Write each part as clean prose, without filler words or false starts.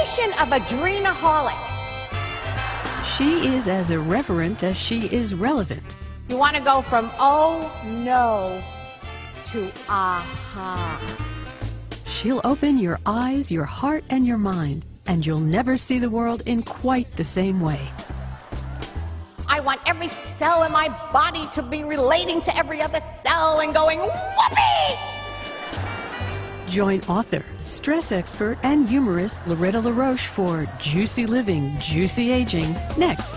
nation of adrenaholics. She is as irreverent as she is relevant. You want to go from oh no to aha. She'll open your eyes, your heart, and your mind, and you'll never see the world in quite the same way. I want every cell in my body to be relating to every other cell and going, whoopee! Join author, stress expert, and humorist Loretta LaRoche for Juicy Living, Juicy Aging, next.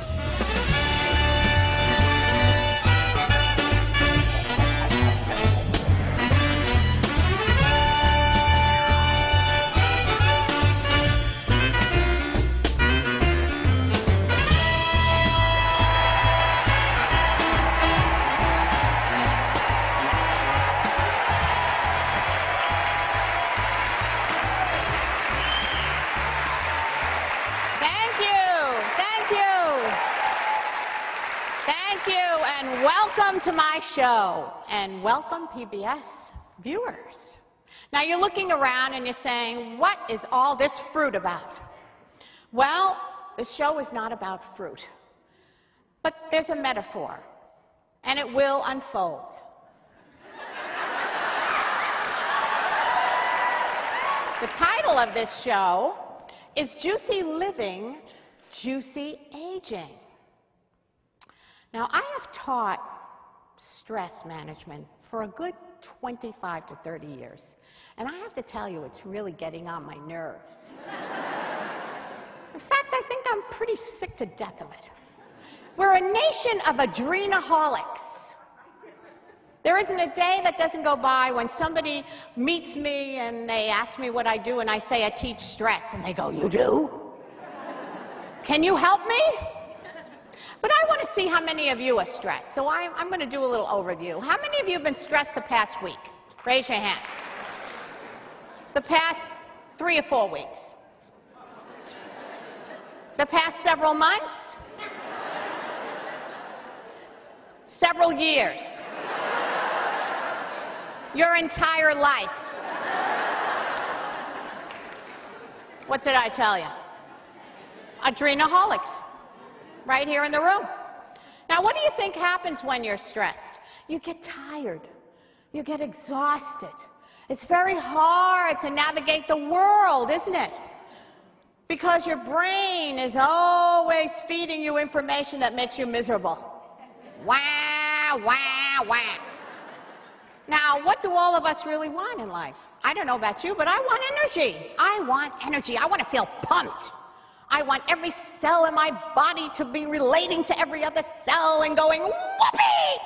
Welcome to my show, and welcome PBS viewers. Now you're looking around and you're saying, what is all this fruit about? Well, this show is not about fruit, but there's a metaphor, and it will unfold. The title of this show is Juicy Living, Juicy Aging. Now, I have taught stress management for a good 25 to 30 years, and I have to tell you, it's really getting on my nerves. In fact, I think I'm pretty sick to death of it. We're a nation of adrenaholics. There isn't a day that doesn't go by when somebody meets me and they ask me what I do, and I say I teach stress, and they go, "You do? Can you help me?" But I want to see how many of you are stressed, so I'm going to do a little overview. How many of you have been stressed the past week? Raise your hand. The past 3 or 4 weeks? The past several months? Several years? Your entire life? What did I tell you? Adrenaholics. Right here in the room. Now, what do you think happens when you're stressed? You get tired. You get exhausted. It's very hard to navigate the world, isn't it? Because your brain is always feeding you information that makes you miserable. Wah, wah, wah. Now, what do all of us really want in life? I don't know about you, but I want energy. I want energy. I want to feel pumped. I want every cell in my body to be relating to every other cell and going, whoopee!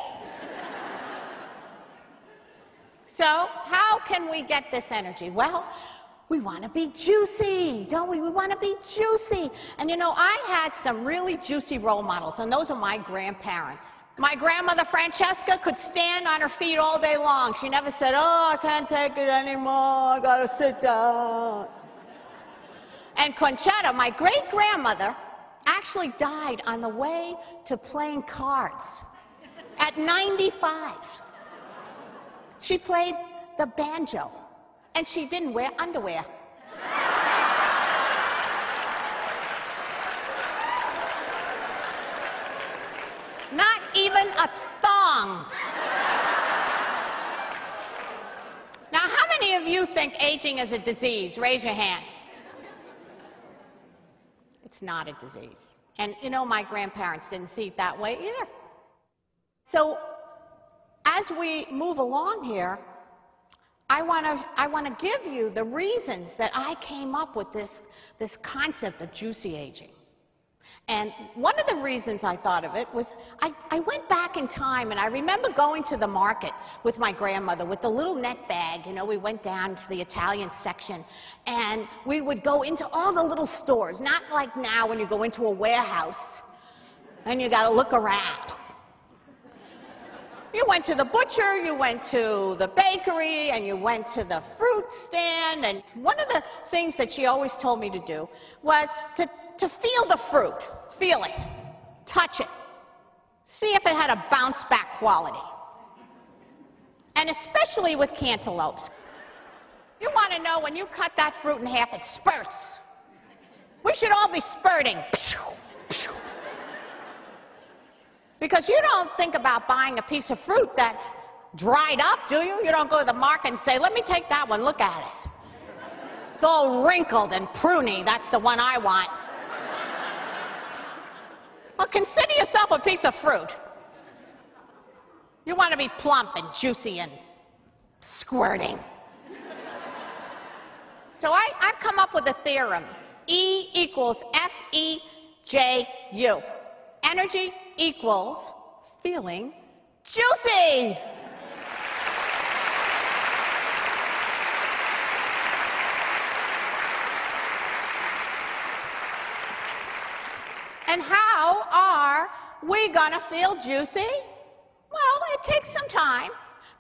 So, how can we get this energy? Well, we want to be juicy, don't we? We want to be juicy. And you know, I had some really juicy role models, and those are my grandparents. My grandmother, Francesca, could stand on her feet all day long. She never said, "Oh, I can't take it anymore, I gotta sit down." And Conchetta, my great-grandmother, actually died on the way to playing cards at 95. She played the banjo, and she didn't wear underwear. Not even a thong. Now, how many of you think aging is a disease? Raise your hands. It's not a disease. And you know, my grandparents didn't see it that way either. So as we move along here, I want to give you the reasons that I came up with this concept of juicy aging. And one of the reasons I thought of it was I went back in time, and I remember going to the market with my grandmother with the little net bag. You know, we went down to the Italian section, and we would go into all the little stores, not like now when you go into a warehouse and you got to look around. You went to the butcher, you went to the bakery, and you went to the fruit stand. And one of the things that she always told me to do was to feel the fruit. Feel it. Touch it. See if it had a bounce-back quality. And especially with cantaloupes. You want to know when you cut that fruit in half, it spurts. We should all be spurting. Because you don't think about buying a piece of fruit that's dried up, do you? You don't go to the market and say, let me take that one, look at it. It's all wrinkled and pruny, that's the one I want. Well, consider yourself a piece of fruit. You want to be plump and juicy and squirting. So I've come up with a theorem. E equals F-E-J-U. Energy equals feeling juicy. And how are we gonna feel juicy? Well, it takes some time,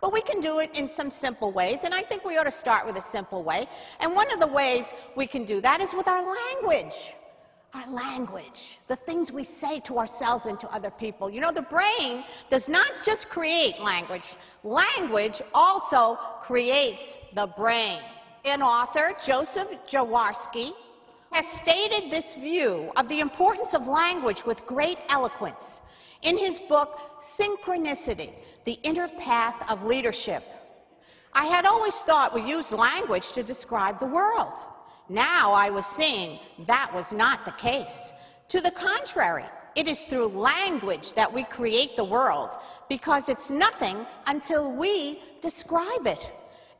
but we can do it in some simple ways, and I think we ought to start with a simple way. And one of the ways we can do that is with our language. Our language, the things we say to ourselves and to other people. You know, the brain does not just create language. Language also creates the brain. An author, Joseph Jaworski, has stated this view of the importance of language with great eloquence in his book, Synchronicity, The Inner Path of Leadership. I had always thought we used language to describe the world. Now I was seeing that was not the case. To the contrary, it is through language that we create the world, because it's nothing until we describe it.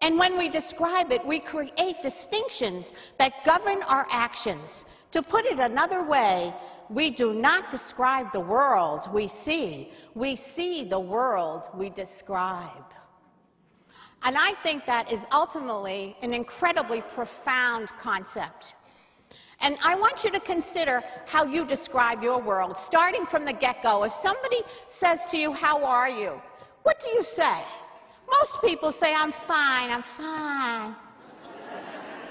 And when we describe it, we create distinctions that govern our actions. To put it another way, we do not describe the world we see the world we describe. And I think that is ultimately an incredibly profound concept. And I want you to consider how you describe your world, starting from the get-go. If somebody says to you, how are you? What do you say? Most people say, I'm fine, I'm fine.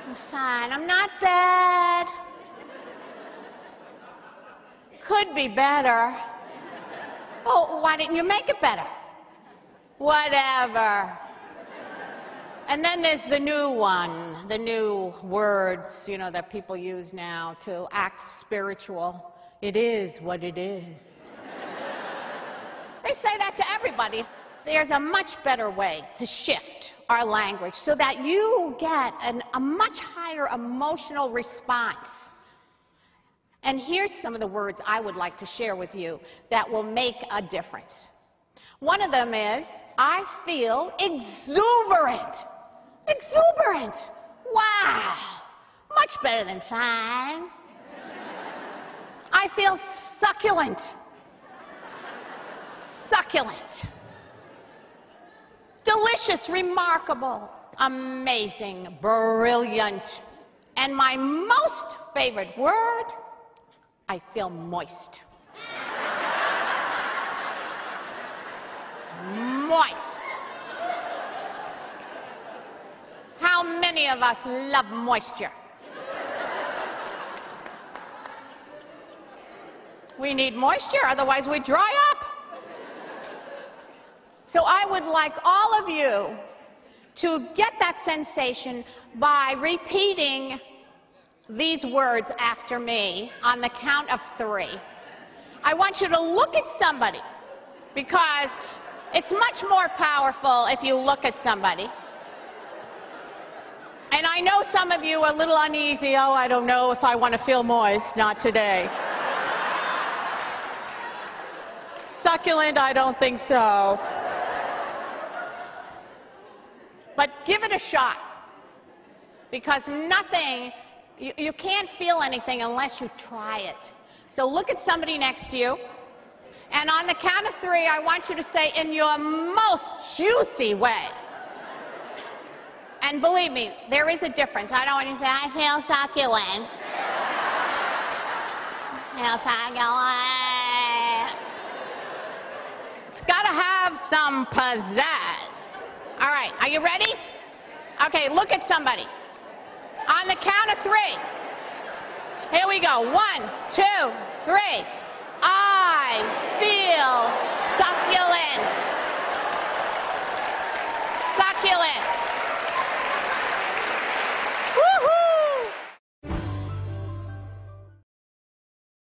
I'm fine, I'm not bad. Could be better. Oh, why didn't you make it better? Whatever. And then there's the new one, the new words, you know, that people use now to act spiritual. It is what it is. They say that to everybody. There's a much better way to shift our language so that you get a much higher emotional response. And here's some of the words I would like to share with you that will make a difference. One of them is, I feel exuberant. Exuberant. Wow. Much better than fine. I feel succulent. Succulent. Delicious, remarkable, amazing, brilliant. And my most favorite word, I feel moist. Moist. How many of us love moisture? We need moisture, otherwise we dry up. So I would like all of you to get that sensation by repeating these words after me on the count of 3. I want you to look at somebody, because it's much more powerful if you look at somebody. And I know some of you are a little uneasy. Oh, I don't know if I want to feel moist. Not today. Succulent, I don't think so. But give it a shot, because nothing, you can't feel anything unless you try it. So look at somebody next to you, and on the count of 3, I want you to say in your most juicy way. And believe me, there is a difference. I don't want you to say, I feel succulent. I feel succulent. It's got to have some pizzazz. All right, are you ready? Okay, look at somebody. On the count of 3. Here we go. 1, 2, 3.